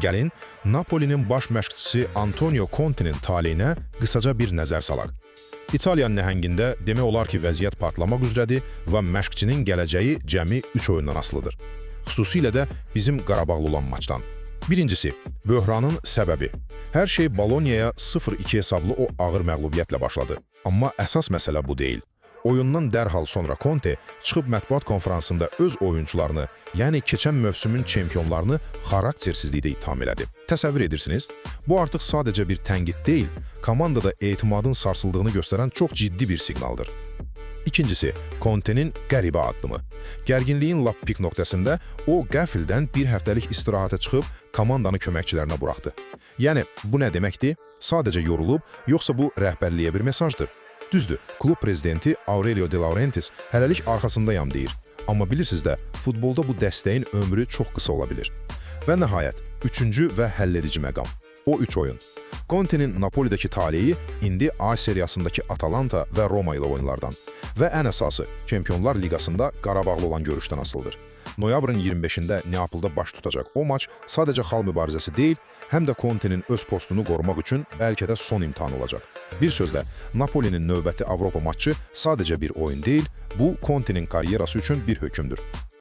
Gəlin, Napolinin baş məşqçisi Antonio Conte'nin taleyinə qısaca bir nəzər salaq. İtaliyanın nəhəngində demək olar ki, vəziyyət partlamaq üzrədir və məşqçinin gələcəyi cəmi 3 oyundan asılıdır. Xüsusilə də bizim Qarabağlı olan maçdan. Birincisi, böhranın səbəbi. Hər şey Bolonyaya 0-2 hesablı o ağır məğlubiyyətlə başladı. Amma əsas məsələ bu deyil. Oyundan dərhal sonra Conte çıxıb mətbuat konferansında öz oyuncularını, yəni keçən mövsümün çempionlarını xaraktersizlikdə itham elədi. Təsəvvür edirsiniz? Bu artıq sadəcə bir tənqid deyil, komandada etimadın sarsıldığını göstərən çox ciddi bir siqnaldır. İkincisi, Conte'nin qəribə addımı. Gərginliyin lap pik nöqtəsində o qəfildən bir həftəlik istirahata çıxıb komandanı köməkçilərinə buraxdı. Yəni, bu nə deməkdir? Sadəcə yorulub, yoxsa bu rəhbərliyə bir mesajdır? Düzdür, klub prezidenti Aurelio De Laurentiis hələlik arxasındayam deyir. Amma bilirsiniz də, futbolda bu dəstəyin ömrü çox qısa ola bilir. Və nəhayət, üçüncü və həlledici məqam. O 3 oyun. Conte'nin Napolidəki taleyi indi A seriyasındakı Atalanta və Roma ilə oyunlardan və ən əsası, Çempionlar Liqasında Qarabağlı olan görüşdən asılıdır. Noyabrın 25-də Neapolda baş tutacaq o maç sadəcə xal mübarizəsi deyil, həm də Conte'nin öz postunu qorumaq üçün bəlkə də son imtahan olacaq. Bir sözlə, Napolinin növbəti Avropa maçı sadəcə bir oyun deyil, bu Conte'nin karyerası üçün bir hökümdür.